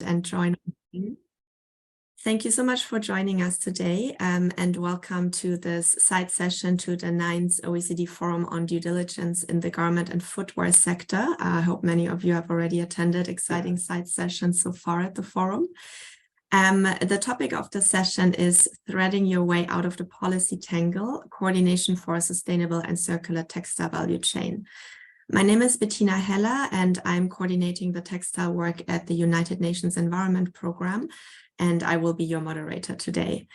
and join. Thank you so much for joining us today, and welcome to this side session to the 9th OECD Forum on Due Diligence in the Garment and Footwear sector. I hope many of you have already attended exciting side sessions so far at the forum. The topic of the session is Threading Your Way Out of the Policy Tangle, Coordination for a Sustainable and Circular Textile Value Chain. My name is Bettina and I'm coordinating the textile work at the United Nations Environment Programme, and I will be your moderator today.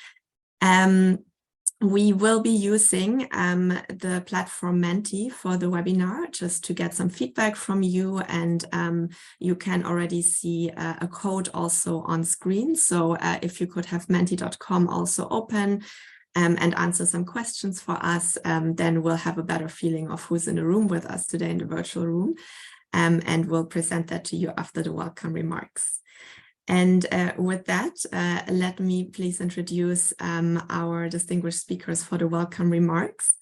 We will be using the platform Menti for the webinar just to get some feedback from you, and you can already see a code also on screen. So if you could have menti.com also open and answer some questions for us, then we'll have a better feeling of who's in the room with us today in the virtual room, and we'll present that to you after the welcome remarks. And with that, let me please introduce our distinguished speakers for the welcome remarks.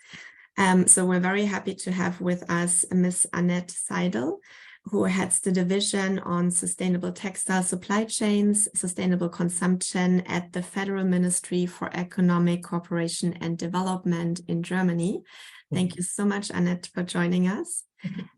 So we're very happy to have with us Ms. Annette Seidel, who heads the division on sustainable textile supply chains, sustainable consumption at the Federal Ministry for Economic Cooperation and Development in Germany. Thank you so much, Annette, for joining us.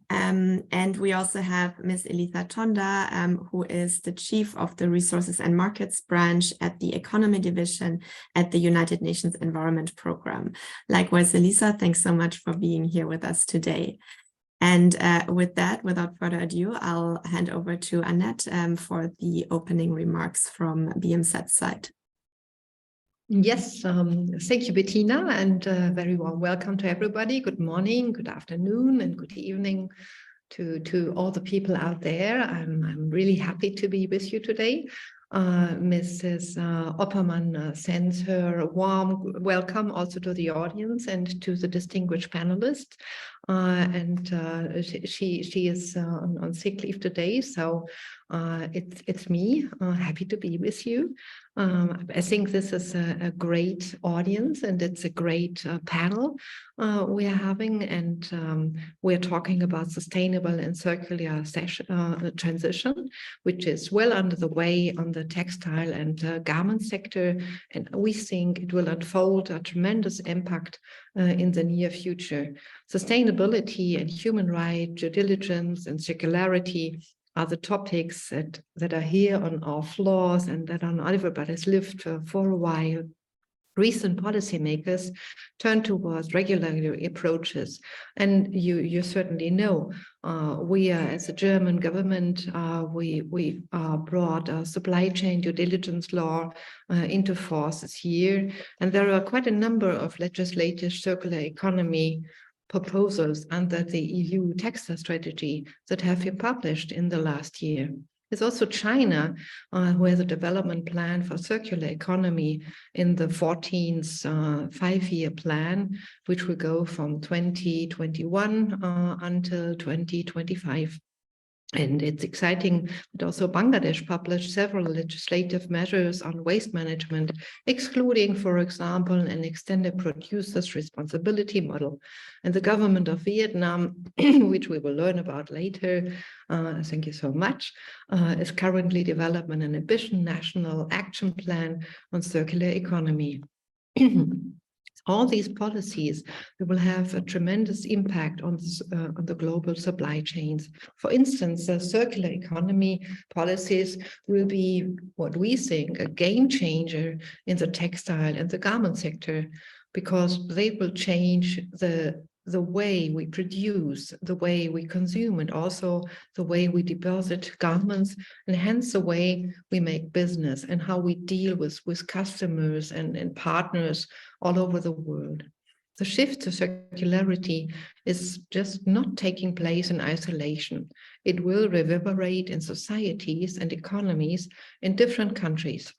And we also have Ms. Elisa Tonda, who is the Chief of the Resources and Markets branch at the Economy Division at the United Nations Environment Programme. Likewise, Elisa, thanks so much for being here with us today. And with that, without further ado, I'll hand over to Annette for the opening remarks from BMZ's side. Yes, thank you, Bettina, and very warm welcome to everybody. Good morning, good afternoon, and good evening to all the people out there. I'm really happy to be with you today. Mrs. Oppermann sends her warm welcome also to the audience and to the distinguished panelists. She is on sick leave today, so it's me, happy to be with you. I think this is a great audience, and it's a great panel we are having, and we're talking about sustainable and circular transition, which is well under the way on the textile and garment sector, and we think it will unfold a tremendous impact in the near future. Sustainability and human rights, due diligence and circularity are the topics that are here on our floors and that are on everybody's list for a while. Recent policymakers turn towards regulatory approaches, and you certainly know we are, as a German government, we brought a supply chain due diligence law into force this year, and there are quite a number of legislative circular economy proposals under the EU textile strategy that have been published in the last year. There's also China, who has a development plan for circular economy in the 14th five-year plan, which will go from 2021 until 2025. And it's exciting that also Bangladesh published several legislative measures on waste management, excluding, for example, an extended producer's responsibility model. And the government of Vietnam, which we will learn about later, thank you so much, is currently developing an ambitious national action plan on circular economy. All these policies will have a tremendous impact on the global supply chains. For instance, the circular economy policies will be, what we think, a game changer in the textile and the garment sector, because they will change the way we produce, the way we consume, and also the way we deposit garments, and hence the way we make business and how we deal with customers and partners all over the world. The shift to circularity is just not taking place in isolation. It will reverberate in societies and economies in different countries.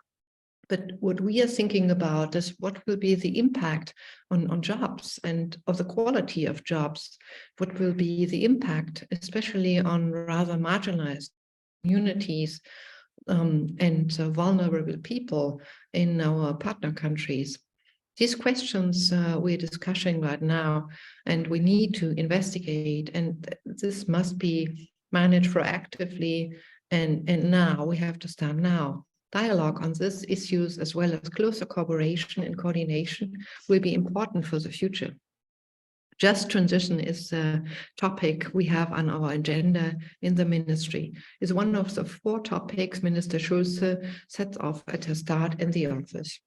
But what we are thinking about is what will be the impact on jobs and of the quality of jobs. What will be the impact, especially on rather marginalized communities and vulnerable people in our partner countries. These questions we're discussing right now, and we need to investigate, and this must be managed proactively And now we have to start now. Dialogue on these issues, as well as closer cooperation and coordination, will be important for the future. Just transition is a topic we have on our agenda in the ministry. It's one of the 4 topics Minister Schulze sets off at her start in the office.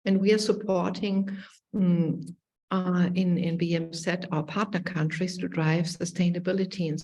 And we are supporting in BMZ our partner countries to drive sustainability and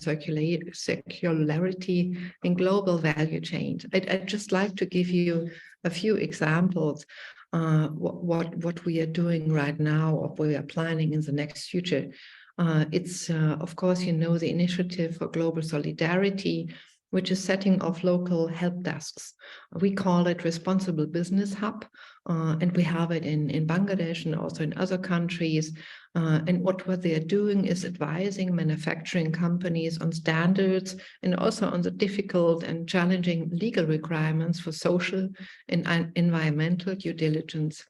circularity in global value chains. I'd just like to give you a few examples what we are doing right now, or we are planning in the next future. It's of course, you know, the Initiative for Global Solidarity, which is setting off local help desks. We call it Responsible Business Hub, and we have it in Bangladesh and also in other countries. And what they are doing is advising manufacturing companies on standards and also on the difficult and challenging legal requirements for social and environmental due diligence.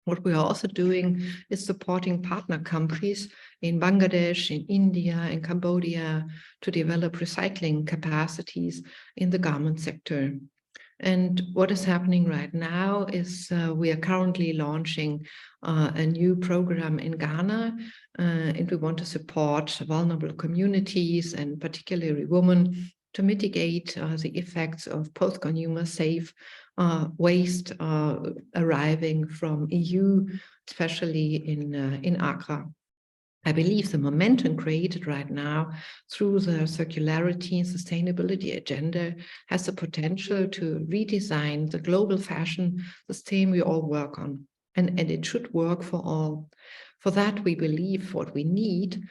What we are also doing is supporting partner countries in Bangladesh, in India, in Cambodia to develop recycling capacities in the garment sector. And what is happening right now is we are currently launching a new program in Ghana, and we want to support vulnerable communities and particularly women to mitigate the effects of post-consumer safe waste arriving from EU, especially in Accra. I believe the momentum created right now through the circularity and sustainability agenda has the potential to redesign the global fashion system we all work on, and it should work for all. For that, we believe what we need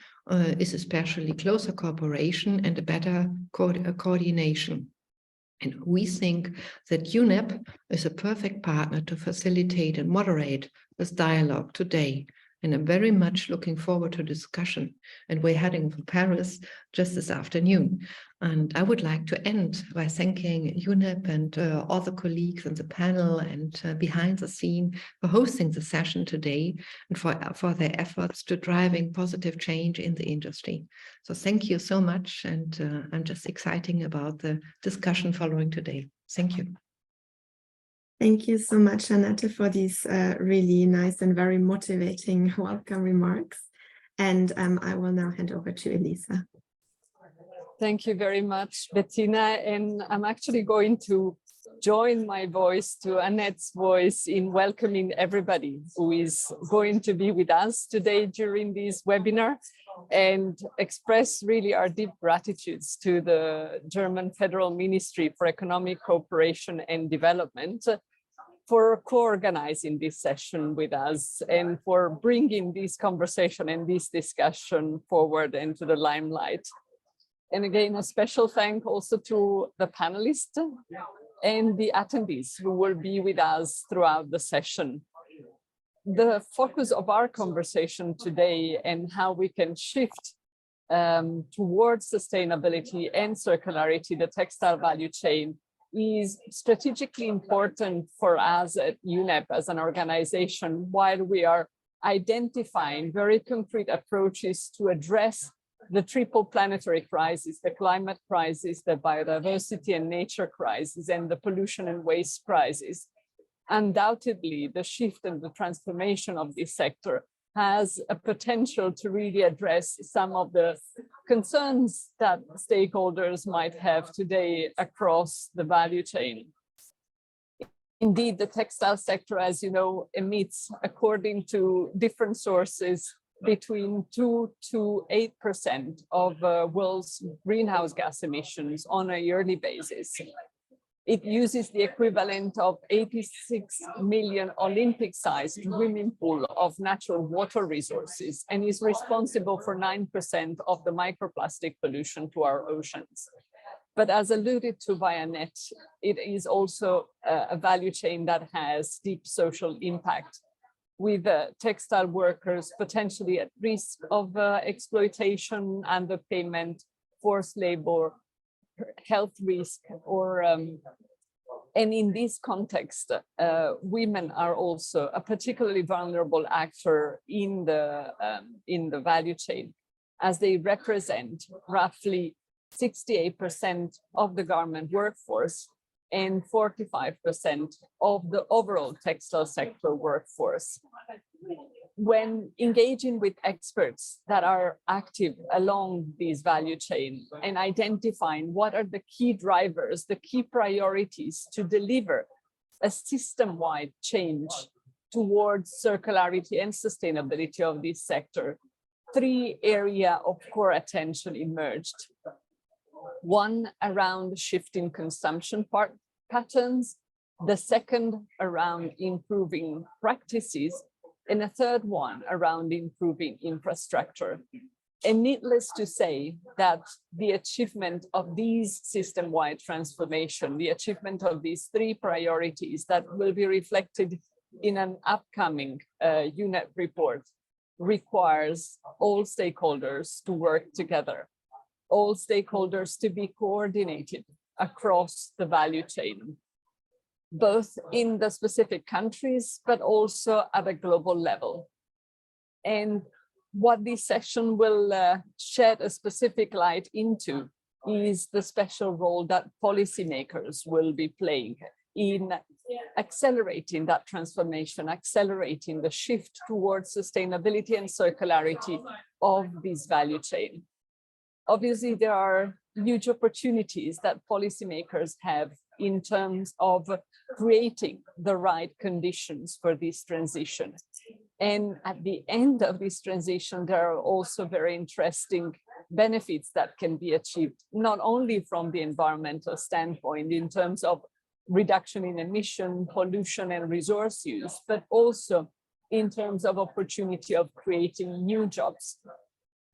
is especially closer cooperation and a better coordination. And we think that UNEP is a perfect partner to facilitate and moderate this dialogue today. And I'm very much looking forward to discussion. And we're heading for Paris just this afternoon. And I would like to end by thanking UNEP and all the colleagues on the panel and behind the scene for hosting the session today and for their efforts to driving positive change in the industry. So thank you so much. And I'm just excited about the discussion following today. Thank you. Thank you so much, Annette, for these really nice and very motivating welcome remarks. And I will now hand over to Elisa. Thank you very much, Bettina. And I'm actually going to join my voice to Annette's voice in welcoming everybody who is going to be with us today during this webinar, and express really our deep gratitudes to the German Federal Ministry for Economic Cooperation and Development for co-organizing this session with us and for bringing this conversation and this discussion forward into the limelight. And again, a special thank also to the panelists and the attendees who will be with us throughout the session. The focus of our conversation today and how we can shift towards sustainability and circularity, the textile value chain, is strategically important for us at UNEP as an organization, while we are identifying very concrete approaches to address the triple planetary crisis, the climate crisis, the biodiversity and nature crisis, and the pollution and waste crisis. Undoubtedly, the shift and the transformation of this sector has a potential to really address some of the concerns that stakeholders might have today across the value chain. Indeed, the textile sector, as you know, emits, according to different sources, between 2 to 8% of world's greenhouse gas emissions on a yearly basis. It uses the equivalent of 86 million Olympic-sized swimming pool of natural water resources and is responsible for 9% of the microplastic pollution to our oceans. But as alluded to by Annette, it is also a value chain that has deep social impact, with textile workers potentially at risk of exploitation, underpayment, forced labor, health risk, or and in this context, women are also a particularly vulnerable actor in the value chain, as they represent roughly 68% of the garment workforce and 45% of the overall textile sector workforce. When engaging with experts that are active along this value chain and identifying what are the key drivers, the key priorities to deliver a system-wide change towards circularity and sustainability of this sector, 3 areas of core attention emerged. One around shifting consumption patterns, the second around improving practices, and a third one around improving infrastructure. And needless to say that the achievement of these system-wide transformation, the achievement of these 3 priorities that will be reflected in an upcoming UNEP report requires all stakeholders to work together, all stakeholders to be coordinated across the value chain, both in the specific countries, but also at a global level. And what this session will shed a specific light into is the special role that policymakers will be playing in accelerating that transformation, accelerating the shift towards sustainability and circularity of this value chain. Obviously, there are huge opportunities that policymakers have in terms of creating the right conditions for this transition. And at the end of this transition, there are also very interesting benefits that can be achieved, not only from the environmental standpoint in terms of reduction in emission, pollution, and resource use, but also in terms of opportunity of creating new jobs,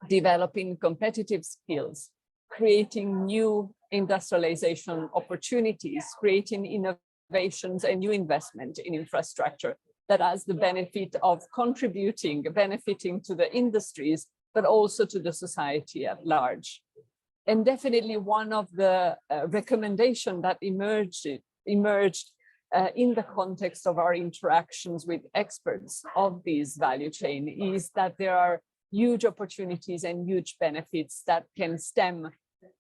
developing competitive skills, creating new industrialization opportunities, creating innovations and new investment in infrastructure that has the benefit of benefiting to the industries, but also to the society at large. And definitely one of the recommendations that emerged in the context of our interactions with experts of this value chain is that there are huge opportunities and huge benefits that can stem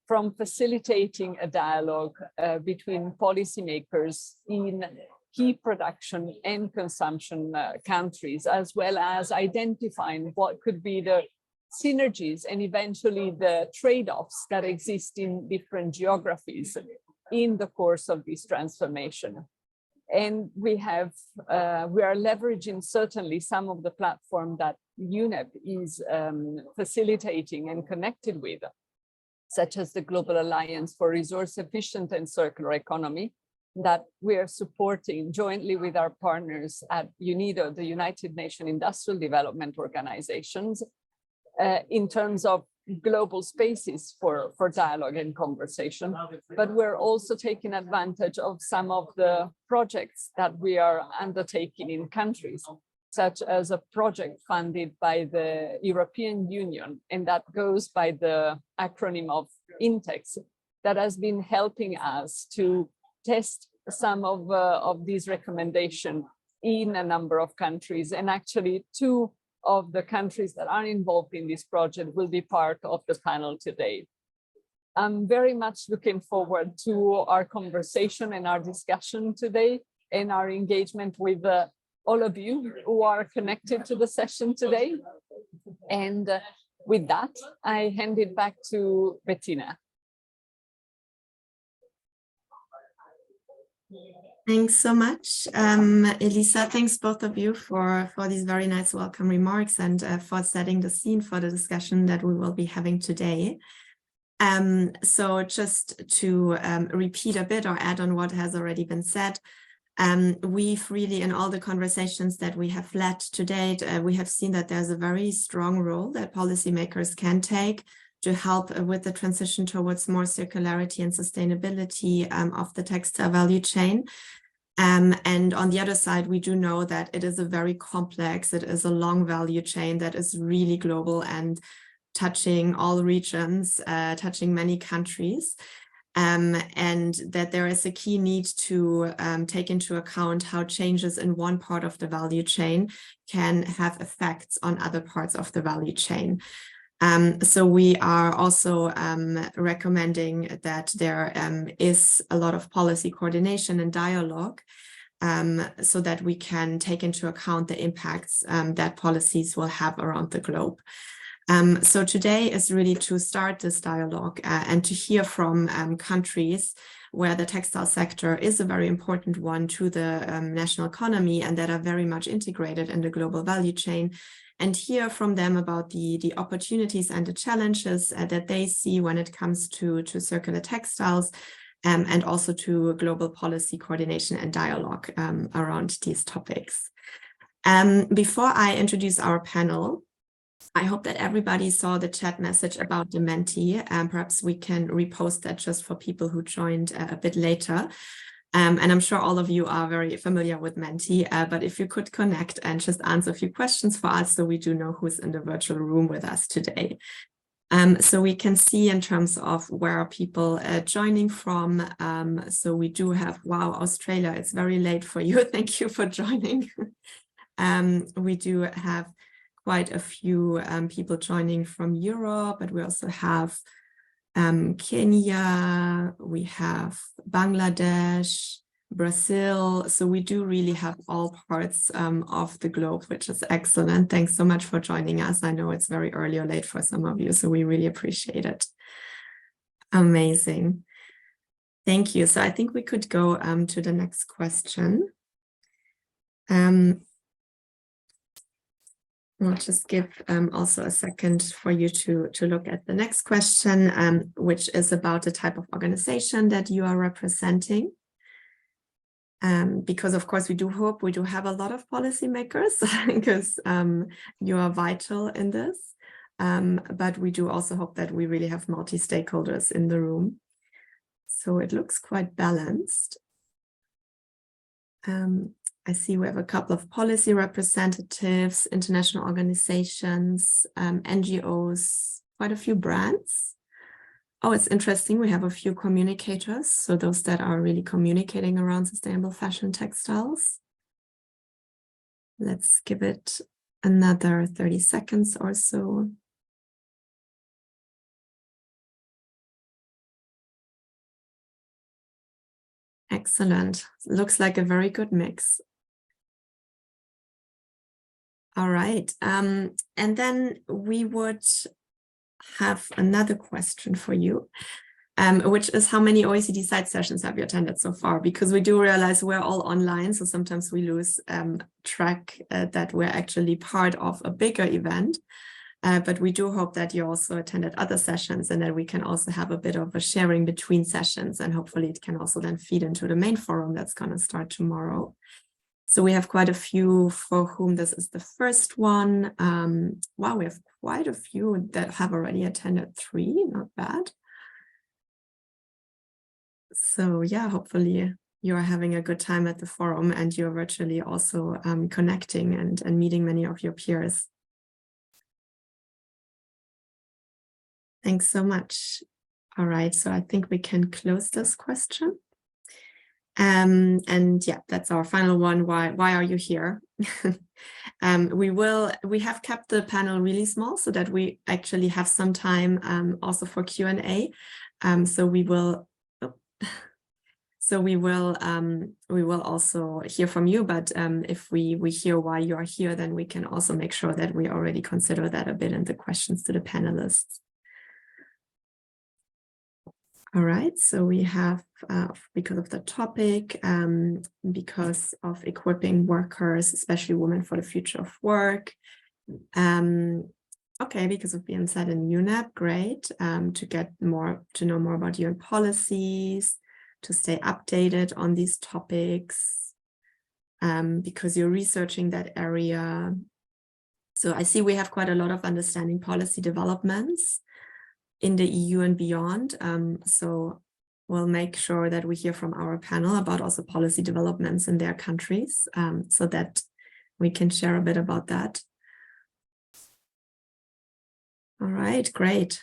from facilitating a dialogue between policymakers in key production and consumption countries, as well as identifying what could be the synergies and eventually the trade-offs that exist in different geographies in the course of this transformation. And we are leveraging certainly some of the platform that UNEP is facilitating and connected with, such as the Global Alliance for Resource Efficient and Circular Economy, that we are supporting jointly with our partners at UNIDO, the United Nations Industrial Development Organizations, in terms of global spaces for dialogue and conversation. But we're also taking advantage of some of the projects that we are undertaking in countries, such as a project funded by the European Union, and that goes by the acronym of INTEX, that has been helping us to test some of these recommendations in a number of countries. And actually 2 of the countries that are involved in this project will be part of the panel today. I'm very much looking forward to our conversation and our discussion today and our engagement with all of you who are connected to the session today. And with that, I hand it back to Bettina. Thanks so much, Elisa. Thanks both of you for these very nice welcome remarks and for setting the scene for the discussion that we will be having today. So just to repeat a bit or add on what has already been said, we've really, in all the conversations that we have led to date, we have seen that there's a very strong role that policymakers can take to help with the transition towards more circularity and sustainability of the textile value chain. And on the other side, we do know that it is a very complex, it is a long value chain that is really global and touching all regions, touching many countries. And that there is a key need to take into account how changes in one part of the value chain can have effects on other parts of the value chain. So we are also recommending that there is a lot of policy coordination and dialogue, so that we can take into account the impacts that policies will have around the globe. So today is really to start this dialogue and to hear from countries where the textile sector is a very important one to the national economy and that are very much integrated in the global value chain, and hear from them about the opportunities and the challenges that they see when it comes to circular textiles, and also to global policy coordination and dialogue around these topics. Before I introduce our panel, I hope that everybody saw the chat message about the Menti. Perhaps we can repost that just for people who joined a bit later. And I'm sure all of you are very familiar with Menti, but if you could connect and just answer a few questions for us so we do know who's in the virtual room with us today. So we can see in terms of where are people joining from. So we do have, wow, Australia, it's very late for you. Thank you for joining. We do have quite a few people joining from Europe, but we also have Kenya, we have Bangladesh, Brazil. So we do really have all parts of the globe, which is excellent. Thanks so much for joining us. I know it's very early or late for some of you, so we really appreciate it. Amazing. Thank you. So I think we could go to the next question. I'll just give also a second for you to look at the next question, which is about the type of organization that you are representing. Because of course we do hope we do have a lot of policymakers because you are vital in this. But we do also hope that we really have multi-stakeholders in the room. So it looks quite balanced. I see we have a couple of policy representatives, international organizations, NGOs, quite a few brands. Oh, it's interesting. We have a few communicators. So those that are really communicating around sustainable fashion textiles. Let's give it another 30 seconds or so. Excellent. Looks like a very good mix. All right. And then we would have another question for you, which is how many OECD site sessions have you attended so far? Because we do realize we're all online, so sometimes we lose track that we're actually part of a bigger event. But we do hope that you also attended other sessions and that we can also have a bit of a sharing between sessions, and hopefully it can also then feed into the main forum that's going to start tomorrow. So we have quite a few for whom this is the first one. Wow, we have quite a few that have already attended 3, not bad. So yeah, hopefully you're having a good time at the forum and you're virtually also connecting and meeting many of your peers. Thanks so much. All right, so I think we can close this question. And yeah, that's our final one. Why are you here? We have kept the panel really small so that we actually have some time also for Q&A. So we will also hear from you, but if we hear why you are here, then we can also make sure that we already consider that a bit in the questions to the panelists. All right, so we have, because of the topic, because of equipping workers, especially women, for the future of work. Okay, because of being said in UNEP, great. To know more about UN policies, to stay updated on these topics, because you're researching that area. So I see we have quite a lot of understanding policy developments in the EU and beyond. So we'll make sure that we hear from our panel about also policy developments in their countries, so that we can share a bit about that. All right, great.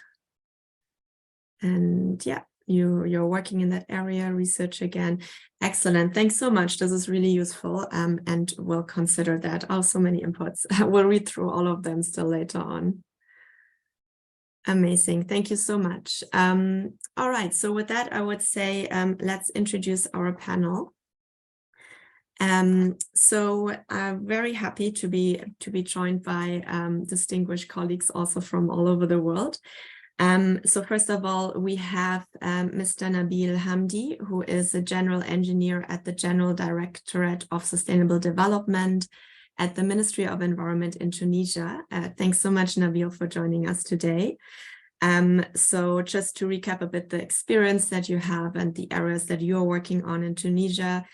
And yeah, you're working in that area, research again. Excellent, thanks so much. This is really useful, and we'll consider that. Also many inputs. We'll read through all of them still later on. Amazing. Thank you so much. All right. So with that, I would say let's introduce our panel. So I'm very happy to be joined by distinguished colleagues also from all over the world. So first of all, we have Mr. Nabil Hamdi, who is a general engineer at the General Directorate of Sustainable Development at the Ministry of Environment in Tunisia. Thanks so much, Nabil, for joining us today. So just to recap a bit the experience that you have and the areas that you're working on in Tunisia.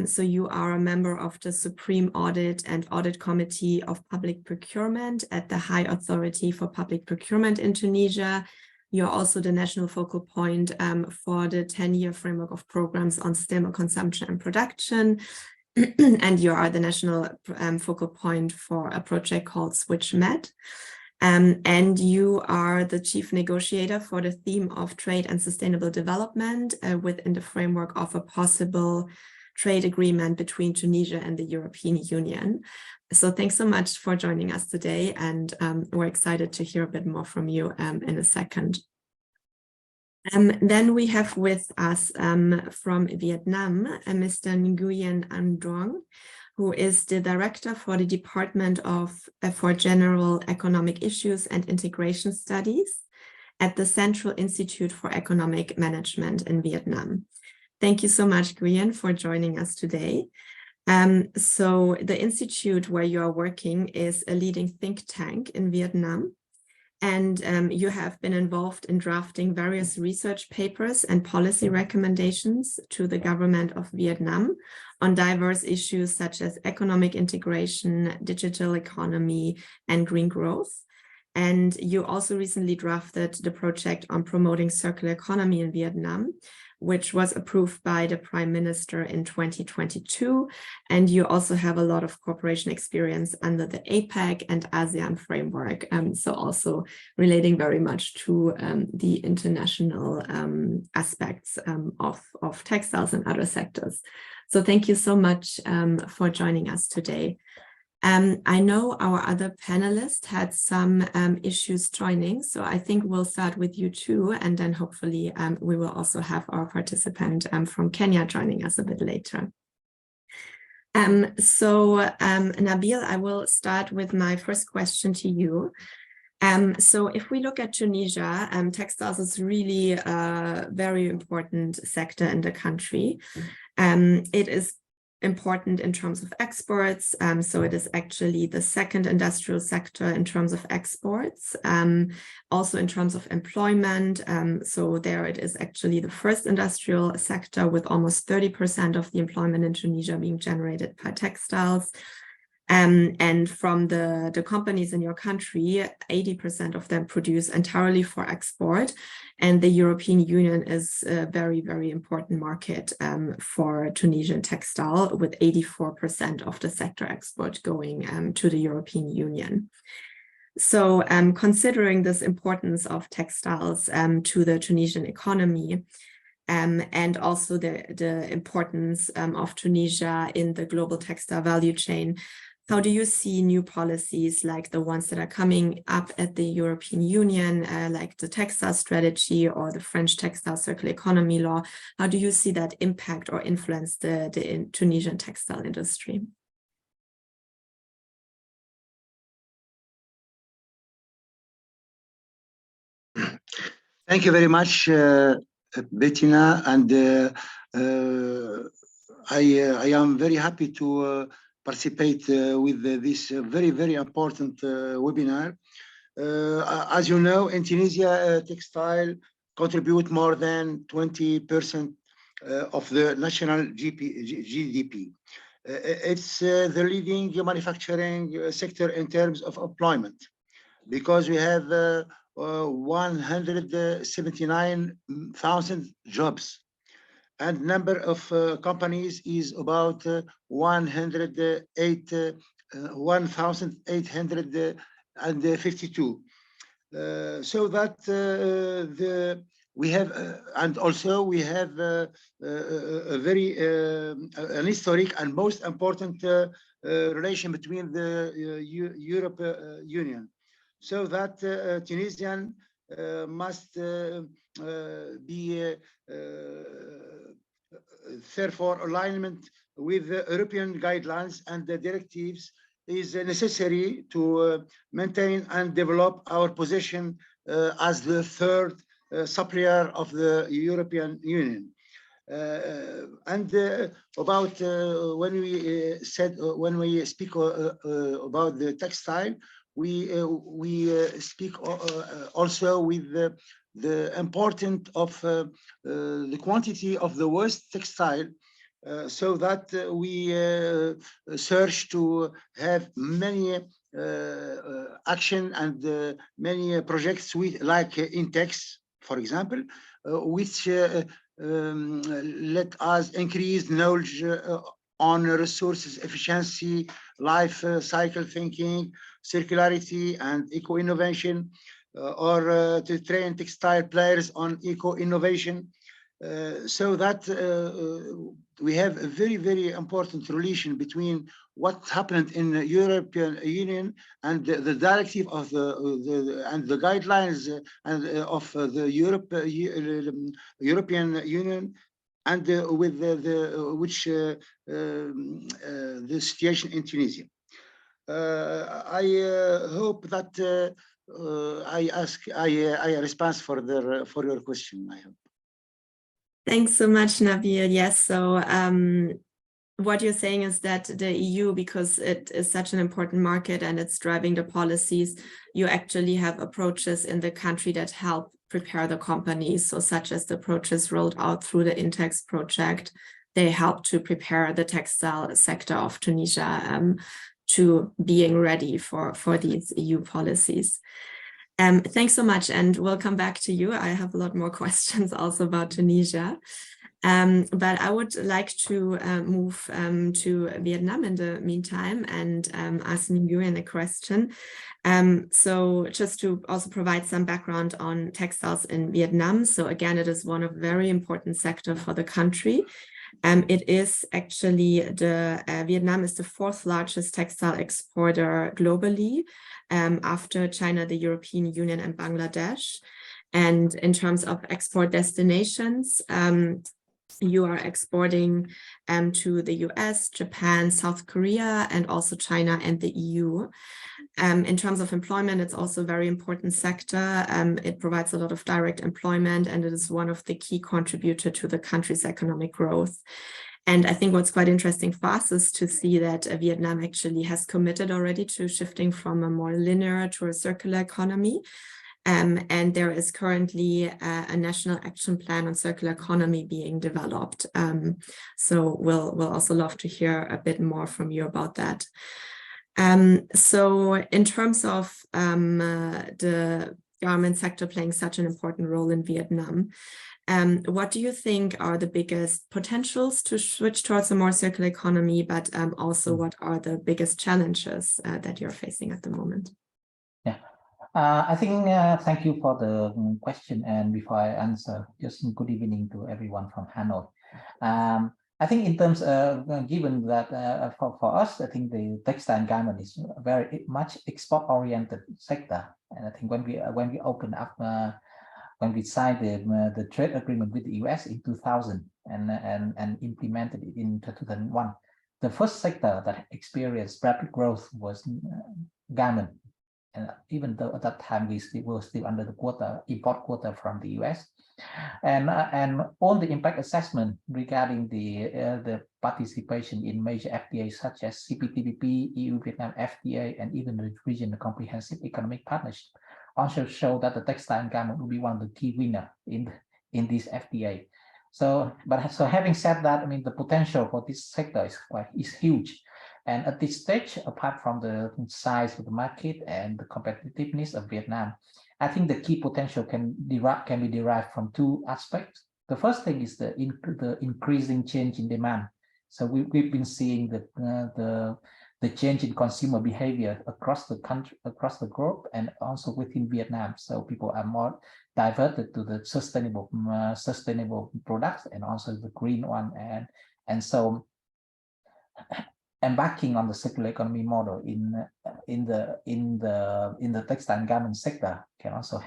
So you are a member of the Supreme Audit and Audit Committee of Public Procurement at the High Authority for Public Procurement in Tunisia. You're also the national focal point for the 10-year framework of programs on sustainable consumption and production. And you are the national focal point for a project called SwitchMed. And you are the chief negotiator for the theme of trade and sustainable development within the framework of a possible trade agreement between Tunisia and the European Union. So thanks so much for joining us today, and we're excited to hear a bit more from you in a second. Then we have with us from Vietnam, Mr. Nguyen An Duong, who is the director for the Department for General Economic Issues and Integration Studies at the Central Institute for Economic Management in Vietnam. Thank you so much, Nguyen, for joining us today. So the institute where you are working is a leading think tank in Vietnam, and you have been involved in drafting various research papers and policy recommendations to the government of Vietnam on diverse issues such as economic integration, digital economy, and green growth. And you also recently drafted the project on promoting circular economy in Vietnam, which was approved by the Prime Minister in 2022. And you also have a lot of cooperation experience under the APEC and ASEAN framework. So also relating very much to the international aspects of textiles and other sectors. So thank you so much for joining us today. I know our other panelists had some issues joining, so I think we'll start with you too, and then hopefully we will also have our participant from Kenya joining us a bit later. Nabil, I will start with my first question to you. So if we look at Tunisia, textiles is really a very important sector in the country. It is important in terms of exports. So it is actually the second industrial sector in terms of exports, also in terms of employment. So there it is actually the first industrial sector with almost 30% of the employment in Tunisia being generated by textiles. And from the companies in your country, 80% of them produce entirely for export. And the European Union is a very, very important market for Tunisian textile, with 84% of the sector export going to the European Union. So considering this importance of textiles to the Tunisian economy, and also the importance of Tunisia in the global textile value chain, how do you see new policies like the ones that are coming up at the European Union, like the textile strategy or the French textile circular economy law? How do you see that impact or influence the Tunisian textile industry? Thank you very much, Bettina, and I am very happy to participate with this very, very important webinar. As you know, in Tunisia, textile contribute more than 20% of the national GDP. It's the leading manufacturing sector in terms of employment, because we have 179,000 jobs, and number of companies is about 1,852. So that we have, and also we have a very an historic and most important relation between the European Union. So that Tunisian must be therefore alignment with the European guidelines and the directives is necessary to maintain and develop our position as the third supplier of the European Union. And about when we speak about the textile, we speak also with the importance of the quantity of the waste textile, so that we search to have many action and many projects with like Intex, for example, which let us increase knowledge on resources efficiency, life cycle thinking, circularity, and eco-innovation, or to train textile players on eco-innovation, so that we have a very, very important relation between what happened in the European Union and the directive of the guidelines of the European Union, and with the situation in Tunisia. I hope that I respond for your question. I hope. Thanks so much, Nabil. Yes, so what you're saying is that the EU, because it is such an important market and it's driving the policies, you actually have approaches in the country that help prepare the companies. So such as the approaches rolled out through the Intex project, they help to prepare the textile sector of Tunisia to being ready for these EU policies. Thanks so much, and we'll come back to you. I have a lot more questions also about Tunisia. But I would like to move to Vietnam in the meantime and ask Nguyen a question. So just to also provide some background on textiles in Vietnam. So again, it is one of very important sector for the country. It is actually Vietnam is the fourth largest textile exporter globally, after China, the European Union, and Bangladesh. And in terms of export destinations, you are exporting to the US, Japan, South Korea, and also China and the EU. In terms of employment, it's also a very important sector. It provides a lot of direct employment, and it is one of the key contributors to the country's economic growth. And I think what's quite interesting for us is to see that Vietnam actually has committed already to shifting from a more linear to a circular economy. And there is currently a national action plan on circular economy being developed. So we'll also love to hear a bit more from you about that. So in terms of the garment sector playing such an important role in Vietnam, what do you think are the biggest potentials to switch towards a more circular economy, but also what are the biggest challenges that you're facing at the moment? Yeah, I think thank you for the question. And before I answer, just good evening to everyone from Hanoi. I think in terms of, given that for us, I think the textile garment is very much export-oriented sector. And I think when we open up, when we signed the trade agreement with the US in 2000 and implemented it in 2001, the first sector that experienced rapid growth was garment. And even though at that time we were still under the import quota from the US, and all the impact assessment regarding the participation in major FTAs such as CPTPP, EU-Vietnam FTA, and even the Regional Comprehensive Economic Partnership also show that the textile and garment will be one of the key winners in this FTA. So having said that, I mean the potential for this sector is huge. And at this stage, apart from the size of the market and the competitiveness of Vietnam, I think the key potential can be derived from two aspects. The first thing is the increasing change in demand. So we've been seeing the change in consumer behavior across the country, across the globe, and also within Vietnam. So people are more diverted to the sustainable products and also the green one, and so embarking on the circular economy model in the textile and garment sector can also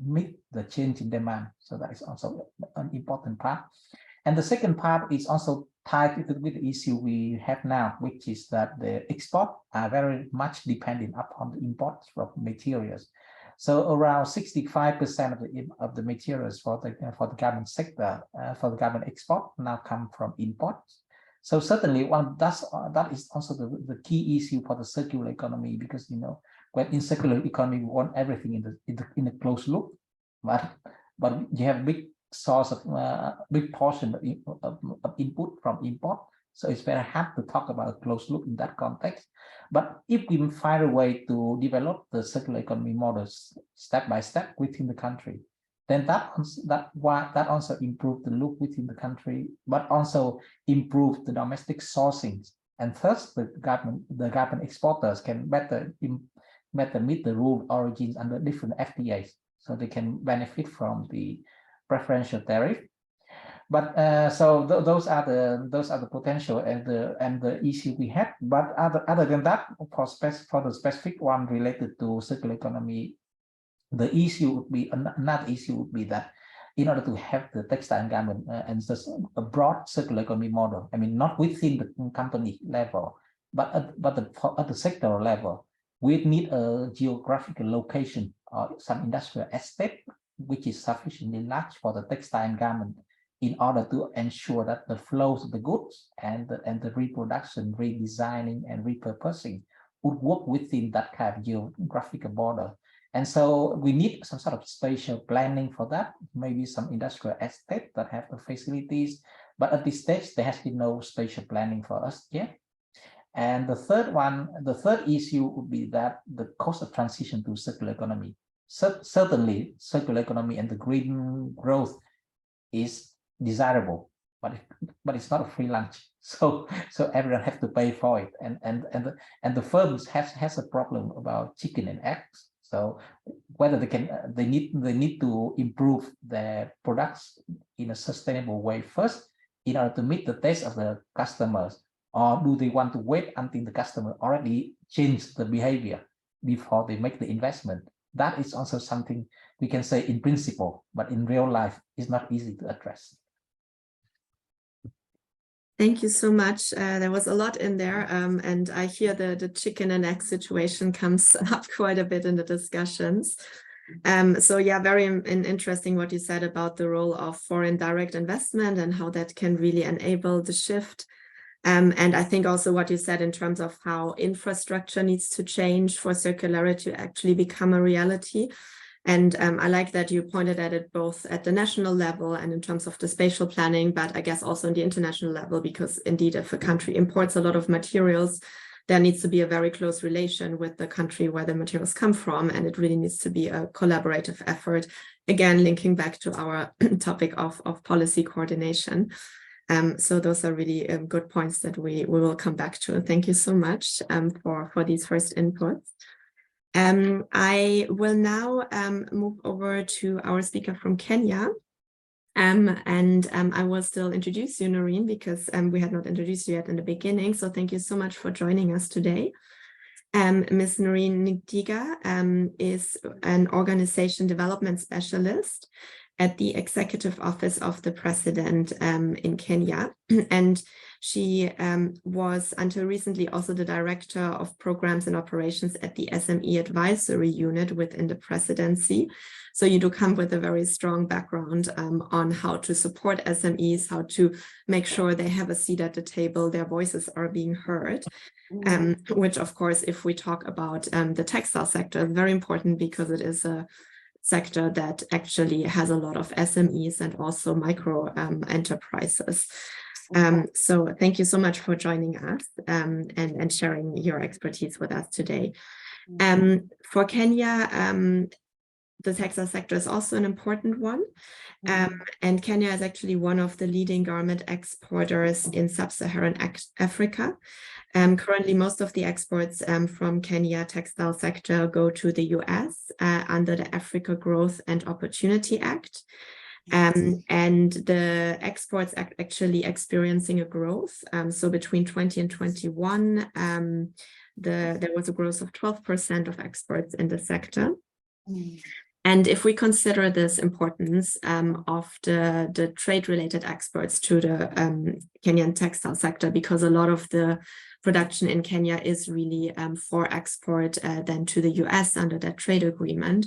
meet the change in demand. So that is also an important part. And the second part is also tied with the issue we have now, which is that the export are very much dependent upon the imports of materials. So around 65% of the materials for the garment sector, for the garment export now come from imports. So certainly that is also the key issue for the circular economy, because when in circular economy we want everything in a closed loop, but you have big source of big portion of input from import. So it's very hard to talk about a closed loop in that context. But if we find a way to develop the circular economy models step by step within the country, then that also improve the loop within the country, but also improve the domestic sourcing. And thus the garment exporters can better meet the rule origins under different FTAs, so they can benefit from the preferential tariff. But so those are the potential and the issue we have. But other than that, for the specific one related to circular economy, the issue would be another issue would be that in order to have the textile and garment and just a broad circular economy model, I mean not within the company level, but at the sector level, we need a geographical location or some industrial estate which is sufficiently large for the textile and garment, in order to ensure that the flows of the goods and the reproduction, redesigning, and repurposing would work within that kind of geographical border. And so we need some sort of spatial planning for that, maybe some industrial estate that have the facilities. But at this stage, there has been no spatial planning for us yet. And the third issue would be that the cost of transition to circular economy. Certainly, circular economy and the green growth is desirable, but it's not a free lunch. So everyone has to pay for it, and the firms has a problem about chicken and eggs. So whether they need to improve their products in a sustainable way first in order to meet the taste of the customers, or do they want to wait until the customer already changed the behavior before they make the investment? That is also something we can say in principle, but in real life is not easy to address. Thank you so much. There was a lot in there, and I hear the chicken and egg situation comes up quite a bit in the discussions. So yeah, very interesting what you said about the role of foreign direct investment and how that can really enable the shift. And I think also what you said in terms of how infrastructure needs to change for circularity to actually become a reality. And I like that you pointed at it both at the national level and in terms of the spatial planning, but I guess also on the international level, because indeed, if a country imports a lot of materials, there needs to be a very close relation with the country where the materials come from. And it really needs to be a collaborative effort, again, linking back to our topic of policy coordination. So those are really good points that we will come back to. And thank you so much for these first inputs. I will now move over to our speaker from Kenya. I will still introduce you, Noreen, because we had not introduced you yet in the beginning. So thank you so much for joining us today. Ms. Noreen Ntiga is an organization development specialist at the Executive Office of the President in Kenya. And she was until recently also the Director of Programs and Operations at the SME Advisory Unit within the Presidency. So you do come with a very strong background on how to support SMEs, how to make sure they have a seat at the table, their voices are being heard, which of course, if we talk about the textile sector, is very important because it is a sector that actually has a lot of SMEs and also micro enterprises. So thank you so much for joining us and sharing your expertise with us today. For Kenya, the textile sector is also an important one. And Kenya is actually one of the leading garment exporters in sub-Saharan Africa. Currently, most of the exports from Kenya textile sector go to the US under the Africa Growth and Opportunity Act. And the exports are actually experiencing a growth. So between 20 and 21, there was a growth of 12% of exports in the sector. And if we consider this importance of the trade-related exports to the Kenyan textile sector, because a lot of the production in Kenya is really for export then to the US under that trade agreement.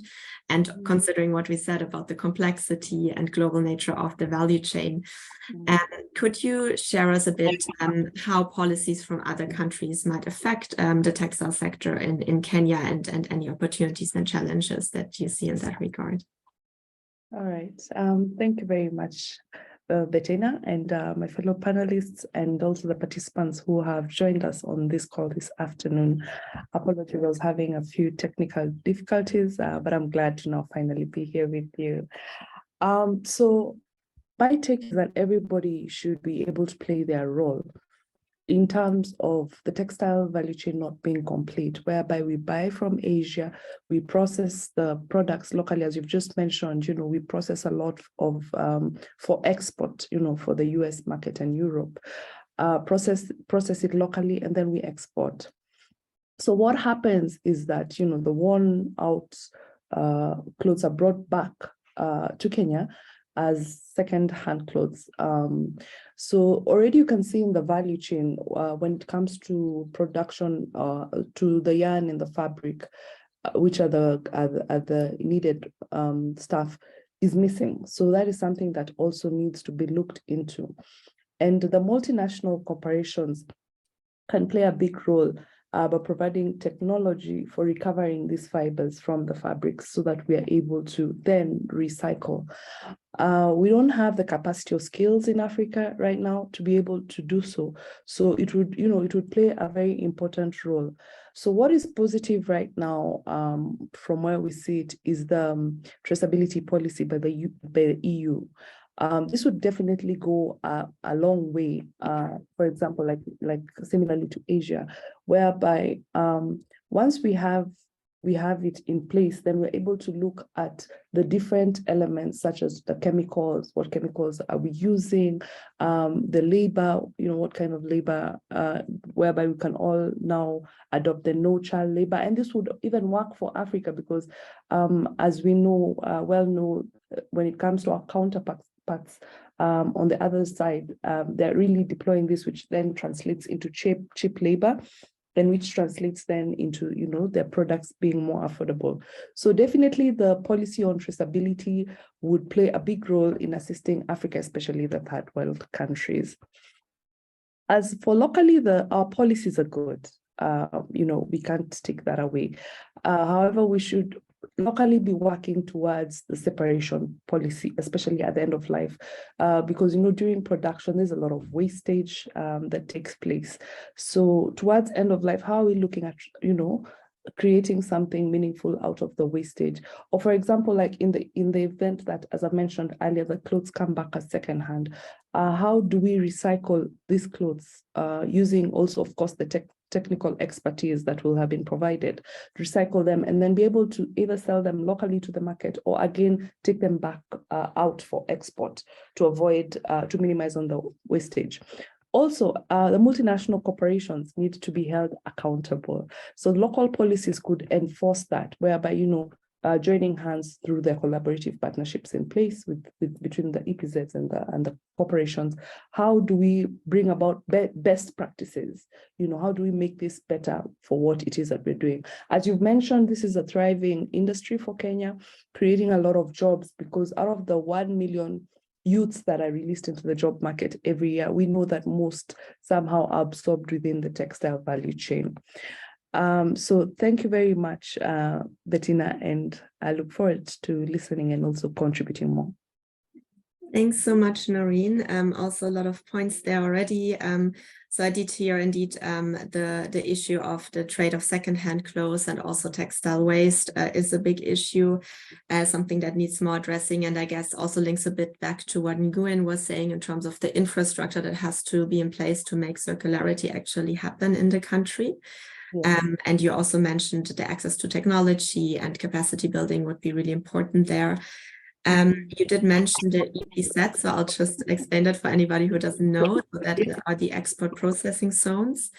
And considering what we said about the complexity and global nature of the value chain, could you share us a bit how policies from other countries might affect the textile sector in Kenya and any opportunities and challenges that you see in that regard? All right. Thank you very much, Bettina, and my fellow panelists, and also the participants who have joined us on this call this afternoon. Apologies, I was having a few technical difficulties, but I'm glad to now finally be here with you. So my take is that everybody should be able to play their role in terms of the textile value chain not being complete, whereby we buy from Asia, we process the products locally, as you've just mentioned, we process a lot of for export, for the US market and Europe, process it locally, and then we export. So what happens is that, the worn out clothes are brought back to Kenya as second-hand clothes. So already you can see in the value chain when it comes to production, to the yarn and the fabric, which are the needed stuff, is missing. So that is something that also needs to be looked into. And the multinational corporations can play a big role by providing technology for recovering these fibers from the fabrics so that we are able to then recycle. We don't have the capacity or skills in Africa right now to be able to do so. So it would play a very important role. So what is positive right now from where we see it is the traceability policy by the EU. This would definitely go a long way, for example, like similarly to Asia, whereby once we have it in place, then we're able to look at the different elements, such as the chemicals, what chemicals are we using, the labor, what kind of labor, whereby we can all now adopt the no child labor. And this would even work for Africa because as we know, when it comes to our counterparts, on the other side, they're really deploying this, which then translates into cheap labor, and which translates then into their products being more affordable. So definitely the policy on traceability would play a big role in assisting Africa, especially the third world countries. As for locally, our policies are good. We can't take that away. However, we should locally be working towards the separation policy, especially at the end of life, because during production there's a lot of wastage that takes place. So towards end of life, how are we looking at creating something meaningful out of the wastage? Or for example, like in the event that, as I mentioned earlier, the clothes come back as secondhand, how do we recycle these clothes using also, of course, the technical expertise that will have been provided, recycle them, and then be able to either sell them locally to the market or again take them back out for export to avoid, to minimize on the wastage. Also, the multinational corporations need to be held accountable. So local policies could enforce that, whereby, joining hands through the collaborative partnerships in place between the EPZs and the corporations. How do we bring about best practices? How do we make this better for what it is that we're doing? As you've mentioned, this is a thriving industry for Kenya, creating a lot of jobs, because out of the 1 million youths that are released into the job market every year, we know that most somehow are absorbed within the textile value chain. So thank you very much, Bettina, and I look forward to listening and also contributing more. Thanks so much, Noreen. Also a lot of points there already. So I did hear indeed the issue of the trade of secondhand clothes and also textile waste is a big issue, something that needs more addressing, and I guess also links a bit back to what Nguyen was saying in terms of the infrastructure that has to be in place to make circularity actually happen in the country. Yes. And you also mentioned the access to technology and capacity building would be really important there. You did mention the EPZ, so I'll just explain that for anybody who doesn't know. So that are the export processing zones.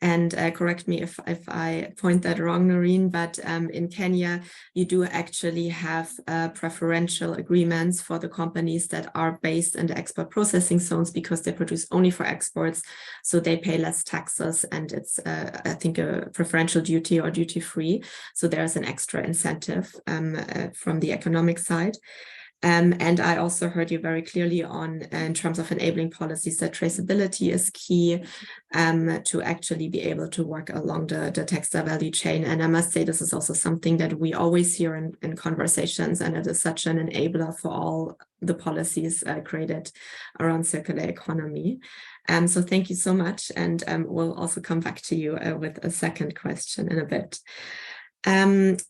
And correct me if I point that wrong, Noreen, but in Kenya, you do actually have preferential agreements for the companies that are based in the export processing zones because they produce only for exports, so they pay less taxes, and it's, I think, a preferential duty or duty-free. So there's an extra incentive from the economic side. And I also heard you very clearly on, in terms of enabling policies, that traceability is key to actually be able to work along the textile value chain. And I must say, this is also something that we always hear in conversations, and it is such an enabler for all the policies created around circular economy. So thank you so much. And we'll also come back to you with a second question in a bit.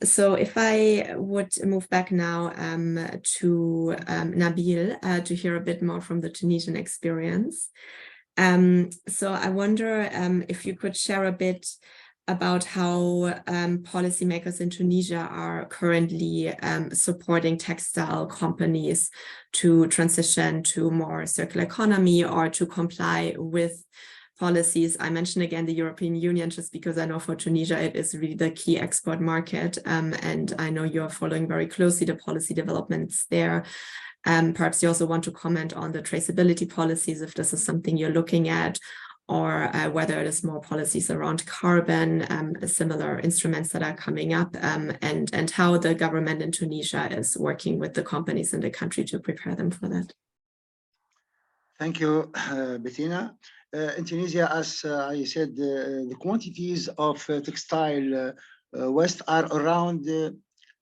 So if I would move back now to Nabil to hear a bit more from the Tunisian experience. So I wonder if you could share a bit about how policymakers in Tunisia are currently supporting textile companies to transition to more circular economy or to comply with policies. I mentioned again the European Union just because I know for Tunisia it is really the key export market, and I know you're following very closely the policy developments there. Perhaps you also want to comment on the traceability policies, if this is something you're looking at, or whether it is more policies around carbon, similar instruments that are coming up, and how the government in Tunisia is working with the companies in the country to prepare them for that. Thank you, Bettina. In Tunisia, as I said, the quantities of textile waste are around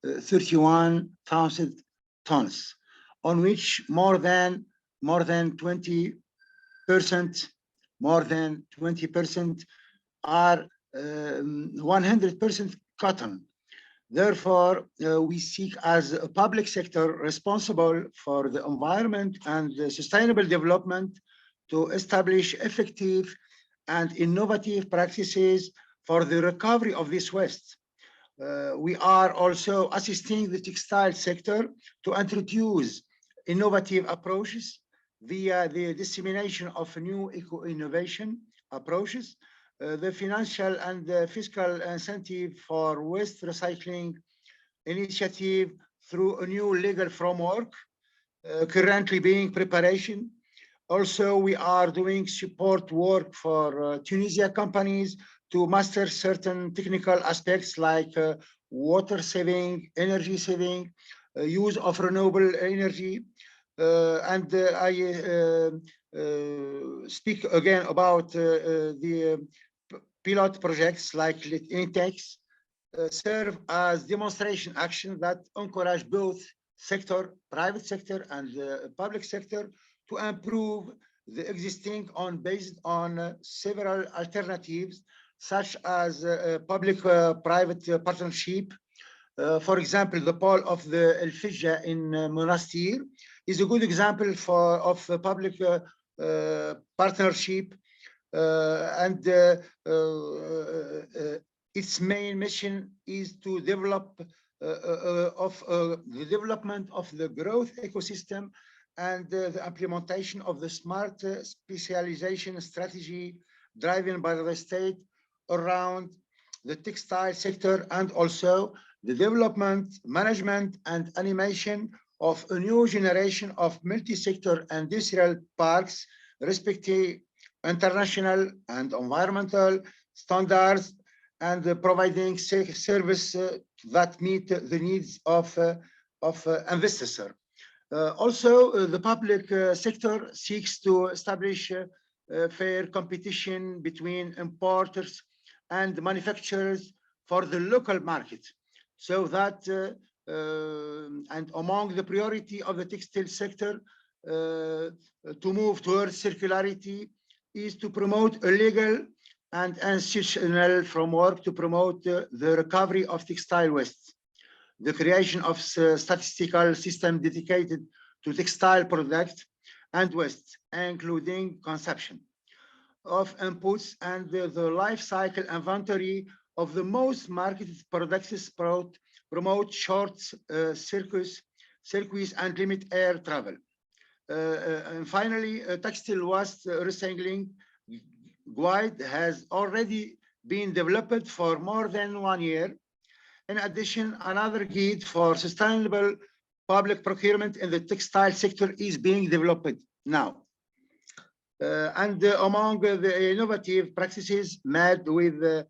31,000 tons, on which more than 20% are 100% cotton. Therefore, we seek as a public sector responsible for the environment and the sustainable development to establish effective and innovative practices for the recovery of this waste. We are also assisting the textile sector to introduce innovative approaches via the dissemination of new eco-innovation approaches, the financial and the fiscal incentive for waste recycling initiative through a new legal framework currently being preparation. Also, we are doing support work for Tunisia companies to master certain technical aspects like water saving, energy saving, use of renewable energy. And I speak again about the pilot projects like Intex serve as demonstration action that encourage both sector, private sector and public sector to improve the existing based on several alternatives, such as public-private partnership. For example, the pole of the El Fija in Monastir is a good example of public partnership, and its main mission is to develop the development of the growth ecosystem and the implementation of the smart specialization strategy driven by the state around the textile sector, and also the development, management, and animation of a new generation of multi-sector industrial parks respecting international and environmental standards and providing service that meet the needs of investors. Also, the public sector seeks to establish fair competition between importers and manufacturers for the local market, so that and among the priority of the textile sector to move towards circularity is to promote a legal and institutional framework to promote the recovery of textile waste, the creation of a statistical system dedicated to textile products and waste, including consumption of inputs and the life cycle inventory of the most marketed products, promote short circuits and limit air travel. And finally, textile waste recycling guide has already been developed for more than 1 year. In addition, another guide for sustainable public procurement in the textile sector is being developed now. Among the innovative practices made with the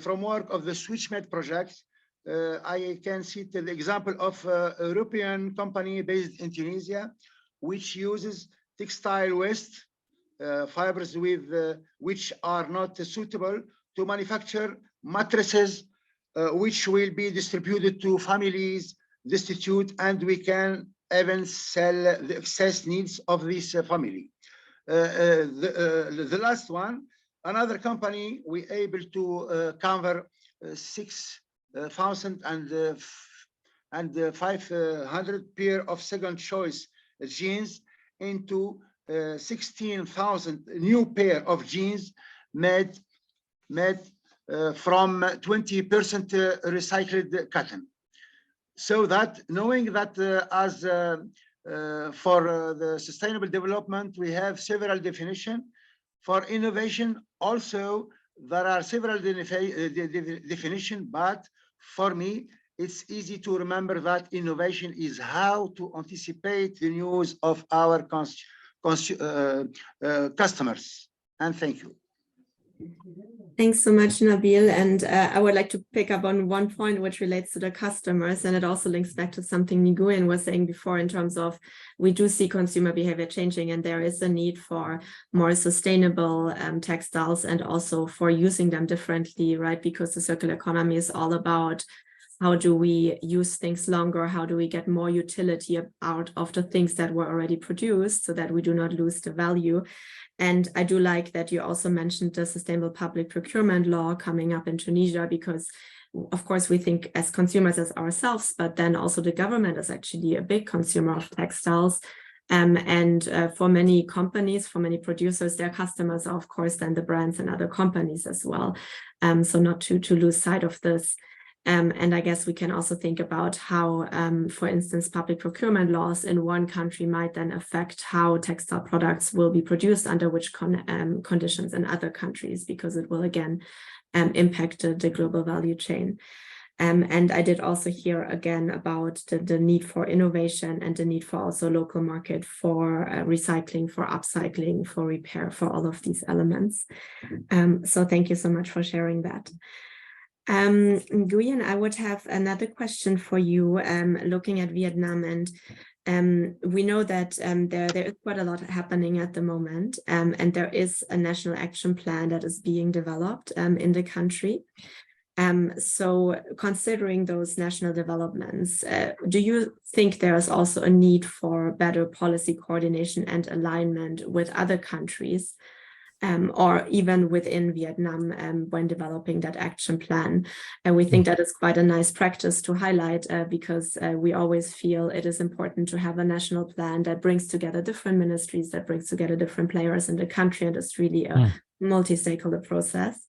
framework of the SwitchMed project, I can cite the example of a European company based in Tunisia, which uses textile waste fibers which are not suitable to manufacture mattresses, which will be distributed to families destitute, and we can even sell the excess needs of this family. The last one, another company, we able to cover 6,500 pair of second choice jeans into 16,000 new pair of jeans made from 20% recycled cotton. So that knowing that for the sustainable development, we have several definitions. For innovation, also, there are several definitions, but for me, it's easy to remember that innovation is how to anticipate the needs of our customers. And thank you. Thanks so much, Nabil. And I would like to pick up on one point which relates to the customers, and it also links back to something Nguyen was saying before in terms of we do see consumer behavior changing, and there is a need for more sustainable textiles and also for using them differently, right? Because the circular economy is all about how do we use things longer? How do we get more utility out of the things that were already produced so that we do not lose the value? And I do like that you also mentioned the sustainable public procurement law coming up in Tunisia, because of course we think as consumers as ourselves, but then also the government is actually a big consumer of textiles. And for many companies, for many producers, their customers are of course then the brands and other companies as well. So not to lose sight of this. And I guess we can also think about how, for instance, public procurement laws in one country might then affect how textile products will be produced under which conditions in other countries, because it will again impact the global value chain. And I did also hear again about the need for innovation and the need for also local market for recycling, for upcycling, for repair, for all of these elements. So thank you so much for sharing that. Nguyen, I would have another question for you, looking at Vietnam, and we know that there is quite a lot happening at the moment, and there is a national action plan that is being developed in the country. So considering those national developments, do you think there is also a need for better policy coordination and alignment with other countries? Or even within Vietnam when developing that action plan. And we think that is quite a nice practice to highlight because we always feel it is important to have a national plan that brings together different ministries, that brings together different players in the country, and it's really a multi-stakeholder process.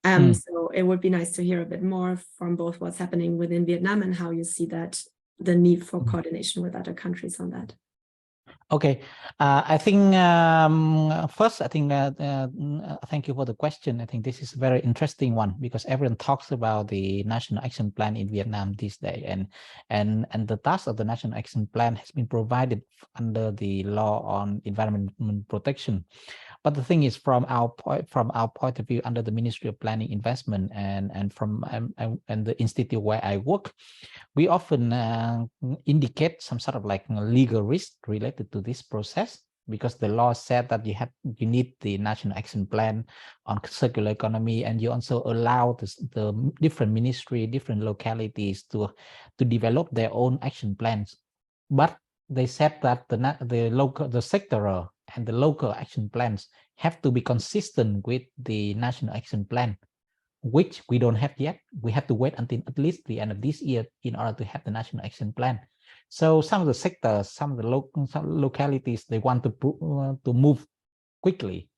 So it would be nice to hear a bit more from both what's happening within Vietnam and how you see that the need for coordination with other countries on that. Okay, I think first, I think thank you for the question. I think this is a very interesting one because everyone talks about the National Action Plan in Vietnam these days, and the task of the National Action Plan has been provided under the law on environment protection. But the thing is, from our point of view, under the Ministry of Planning, Investment, and from and the institute where I work, we often indicate some sort of like legal risk related to this process, because the law said that you need the National Action Plan on circular economy, and you also allow the different ministry, different localities to develop their own action plans. But they said that the sectoral and the local action plans have to be consistent with the National Action Plan, which we don't have yet. We have to wait until at least the end of this year in order to have the National Action Plan. So some of the sectors, some of the localities, they want to move quickly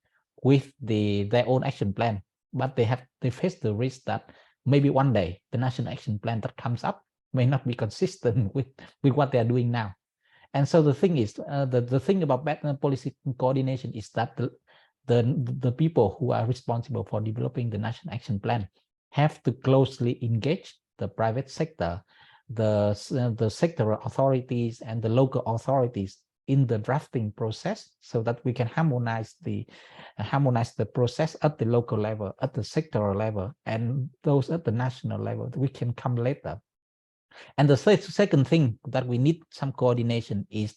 with their own action plan, but they face the risk that maybe one day the National Action Plan that comes up may not be consistent with what they are doing now. And so the thing is, the thing about better policy coordination is that the people who are responsible for developing the National Action Plan have to closely engage the private sector, the sectoral authorities and the local authorities in the drafting process, so that we can harmonize the process at the local level, at the sectoral level, and those at the national level. We can come later. And the second thing that we need some coordination is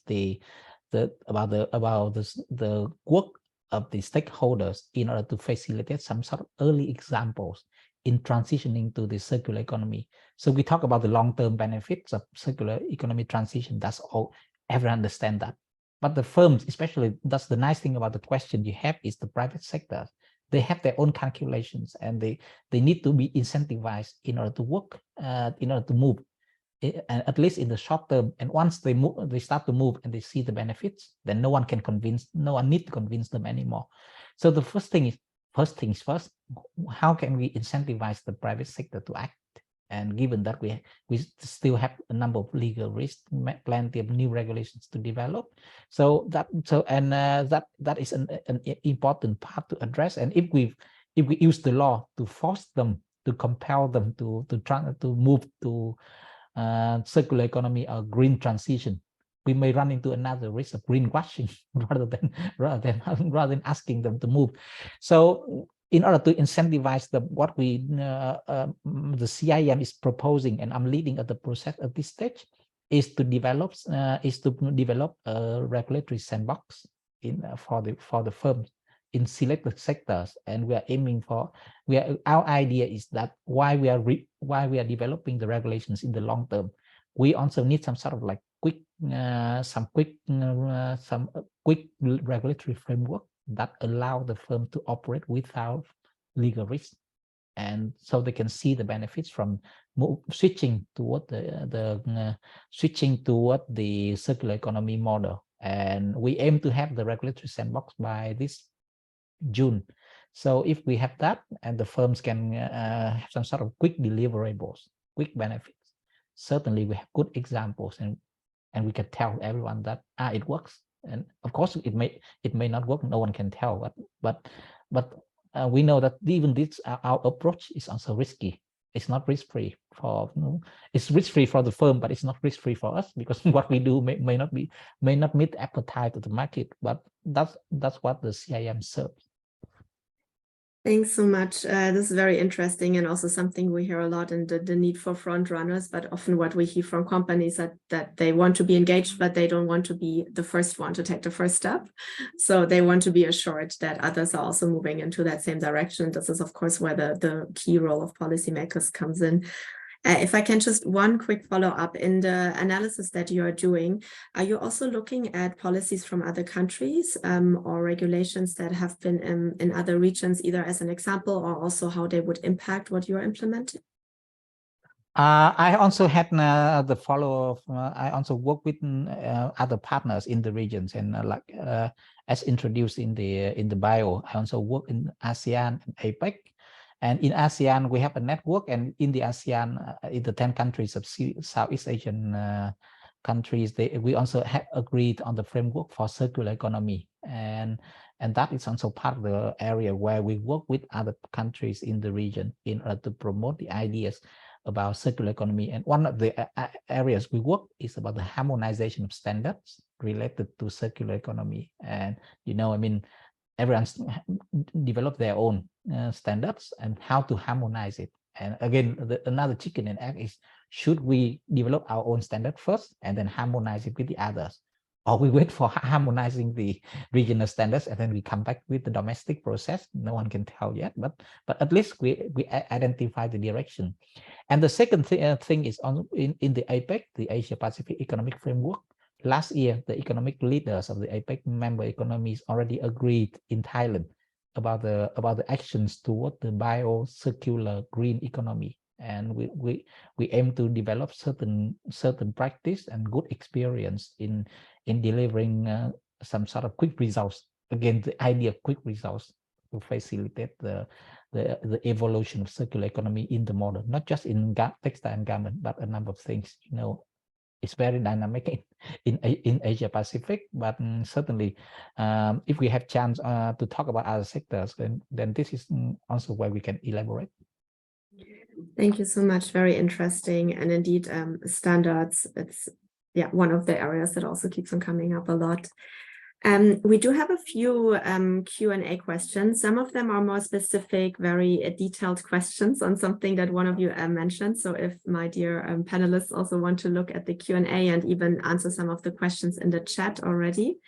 about the work of the stakeholders in order to facilitate some sort of early examples in transitioning to the circular economy. So we talk about the long-term benefits of circular economy transition. That's all, everyone understand that. But the firms, especially, that's the nice thing about the question you have, is the private sector. They have their own calculations, and they need to be incentivized in order to work, in order to move, at least in the short term. And once they move, they start to move and they see the benefits, then no one need to convince them anymore. So the first things first, how can we incentivize the private sector to act? And given that we still have a number of legal risks, plenty of new regulations to develop, that is an important part to address. And if we use the law to force them, to compel them to move to circular economy or green transition, we may run into another risk of greenwashing rather than asking them to move. So in order to incentivize what the CIM is proposing, and I'm leading at the process at this stage, is to develop a regulatory sandbox for the firms in selected sectors. And we are aiming for, our idea is that while we are developing the regulations in the long term, we also need some sort of like quick regulatory framework that allow the firm to operate without legal risk, and so they can see the benefits from switching toward the circular economy model. And we aim to have the regulatory sandbox by this June. So if we have that, and the firms can have some sort of quick deliverables, quick benefits, certainly we have good examples, and we can tell everyone that it works. And of course it may not work, no one can tell, but we know that even this our approach is also risky. It's not risk-free it's risk-free for the firm, but it's not risk-free for us, because what we do may not meet the appetite of the market. But that's what the CIM serves. Thanks so much. This is very interesting, and also something we hear a lot, in the need for front runners. But often what we hear from companies that they want to be engaged, but they don't want to be the first one to take the first step. So they want to be assured that others are also moving into that same direction. This is, of course, where the key role of policymakers comes in. If I can just one quick follow-up, in the analysis that you are doing, are you also looking at policies from other countries or regulations that have been in other regions, either as an example or also how they would impact what you're implementing? I also had the follow-up. I also work with other partners in the regions, and as introduced in the bio, I also work in ASEAN and APEC. And in ASEAN, we have a network, and in the ASEAN, in the 10 countries of Southeast Asian countries, we also have agreed on the framework for circular economy. And that is also part of the area where we work with other countries in the region in order to promote the ideas about circular economy. And one of the areas we work is about the harmonization of standards related to circular economy. And, everyone's developed their own standards and how to harmonize it. And again, another chicken and egg is, should we develop our own standard first and then harmonize it with the others? Or we wait for harmonizing the regional standards and then we come back with the domestic process? No one can tell yet, but at least we identify the direction. And the second thing is in the APEC, the Asia Pacific Economic Framework. Last year, the economic leaders of the APEC member economies already agreed in Thailand about the actions toward the bio-circular green economy. And we aim to develop certain practice and good experience in delivering some sort of quick results. Again, the idea of quick results to facilitate the evolution of circular economy in the model, not just in textile and garment, but a number of things. it's very dynamic in Asia Pacific, but certainly if we have chance to talk about other sectors, then this is also where we can elaborate. Thank you so much. Very interesting. And indeed, standards, it's one of the areas that also keeps on coming up a lot. We do have a few Q&A questions. Some of them are more specific, very detailed questions on something that one of you mentioned. So if my dear panelists also want to look at the Q&A and even answer some of the questions in the chat already.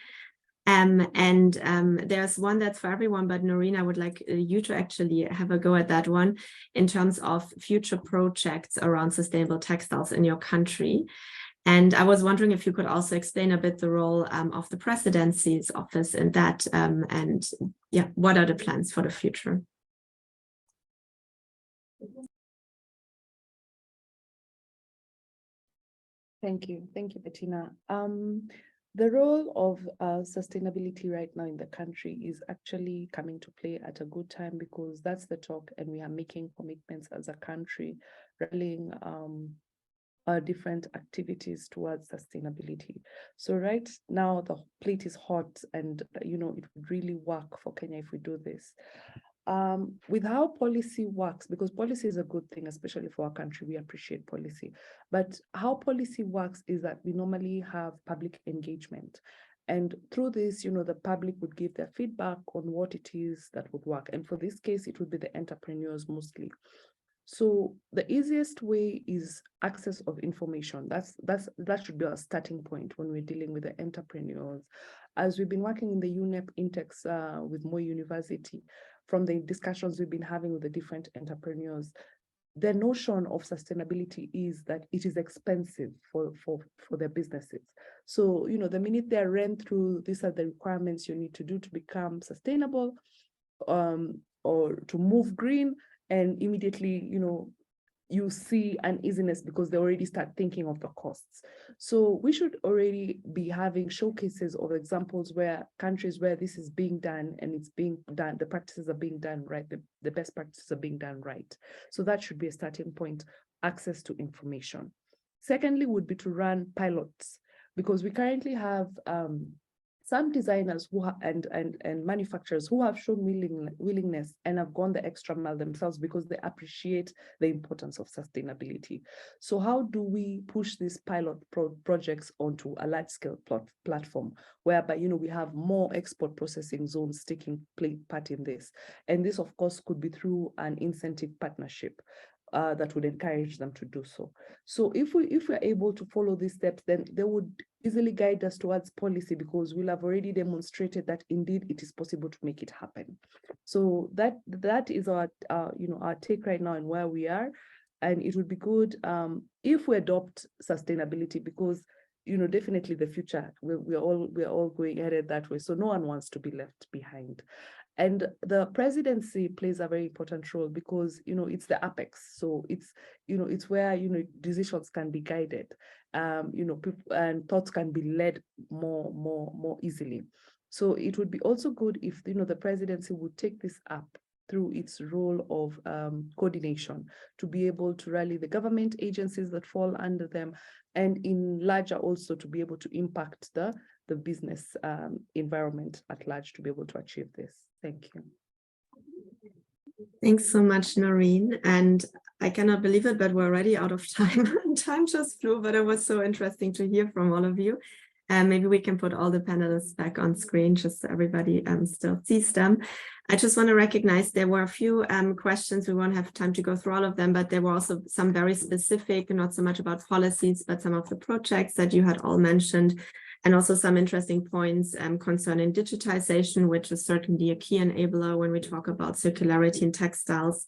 There's one that's for everyone, but Noreen, I would like you to actually have a go at that one in terms of future projects around sustainable textiles in your country. And I was wondering if you could also explain a bit the role of the presidency's office in that, and what are the plans for the future? Thank you, Bettina. The role of sustainability right now in the country is actually coming to play at a good time, because that's the talk, and we are making commitments as a country, rallying different activities towards sustainability. So right now the plate is hot, and it would really work for Kenya if we do this. With how policy works, because policy is a good thing, especially for our country, we appreciate policy. But how policy works is that we normally have public engagement. And through this, the public would give their feedback on what it is that would work. And for this case, it would be the entrepreneurs mostly. So the easiest way is access of information. That should be our starting point when we're dealing with the entrepreneurs. As we've been working in the UNEP Intex with Moi University, from the discussions we've been having with the different entrepreneurs, the notion of sustainability is that it is expensive for their businesses. So, the minute they're ran through, these are the requirements you need to do to become sustainable, or to move green, and immediately, you see uneasiness because they already start thinking of the costs. So we should already be having showcases of examples where countries where this is being done, and it's being done, the practices are being done right, the best practices are being done right. So that should be a starting point, access to information. Secondly would be to run pilots, because we currently have some designers who and manufacturers who have shown willingness and have gone the extra mile themselves because they appreciate the importance of sustainability. So how do we push these pilot projects onto a large-scale platform, whereby we have more export processing zones taking part in this? And this, of course, could be through an incentive partnership that would encourage them to do so. So if we're able to follow these steps, then they would easily guide us towards policy, because we'll have already demonstrated that indeed it is possible to make it happen. So that is our our take right now and where we are. And it would be good if we adopt sustainability, because definitely the future, we're all going headed that way. So no one wants to be left behind. And the presidency plays a very important role, because it's the apex. So it's it's where decisions can be guided, people and thoughts can be led more easily. So it would be also good if the presidency would take this up through its role of coordination, to be able to rally the government agencies that fall under them, and in larger also to be able to impact the business environment at large to be able to achieve this. Thank you. Thanks so much, Noreen. And I cannot believe it, but we're already out of time. Time just flew, but it was so interesting to hear from all of you. And maybe we can put all the panelists back on screen just so everybody still sees them. I just want to recognize there were a few questions. We won't have time to go through all of them, but there were also some very specific, not so much about policies, but some of the projects that you had all mentioned. And also some interesting points concerning digitization, which is certainly a key enabler when we talk about circularity in textiles,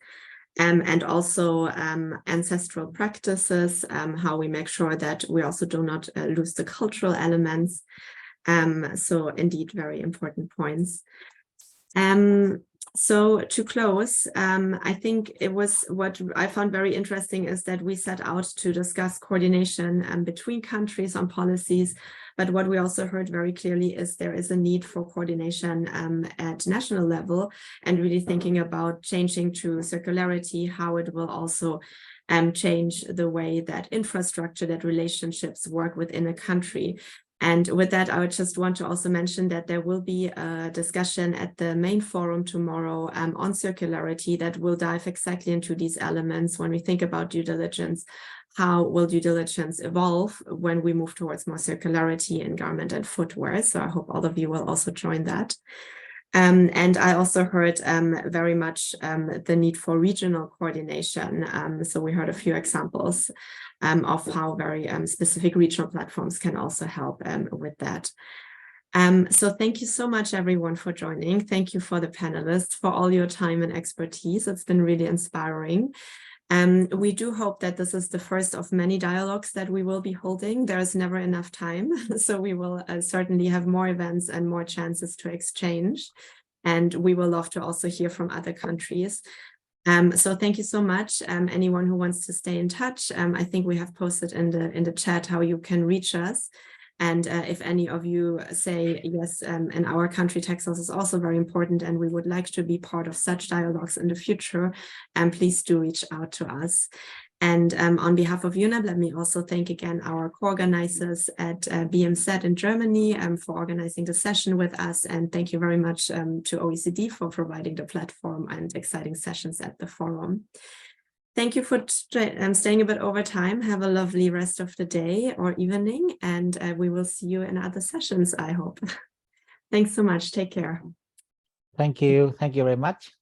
and also ancestral practices, how we make sure that we also do not lose the cultural elements. So indeed, very important points. So to close, I think it was what I found very interesting is that we set out to discuss coordination between countries on policies. But what we also heard very clearly is there is a need for coordination at national level, and really thinking about changing to circularity, how it will also change the way that infrastructure, that relationships work within a country. And with that, I would just want to also mention that there will be a discussion at the main forum tomorrow on circularity that will dive exactly into these elements. When we think about due diligence, how will due diligence evolve when we move towards more circularity in garment and footwear? So I hope all of you will also join that. And I also heard very much the need for regional coordination. So we heard a few examples of how very specific regional platforms can also help with that. So thank you so much, everyone, for joining. Thank you for the panelists, for all your time and expertise. It's been really inspiring. We do hope that this is the first of many dialogues that we will be holding. There is never enough time, so we will certainly have more events and more chances to exchange. And we will love to also hear from other countries. So thank you so much. Anyone who wants to stay in touch, I think we have posted in the chat how you can reach us. And if any of you say, yes, in our country, textiles is also very important, and we would like to be part of such dialogues in the future, please do reach out to us. And on behalf of UNEP, let me also thank again our co-organizers at BMZ in Germany for organizing the session with us. And thank you very much to OECD for providing the platform and exciting sessions at the forum. Thank you for staying a bit over time. Have a lovely rest of the day or evening, and we will see you in other sessions, I hope. Thanks so much. Take care. Thank you. Thank you very much.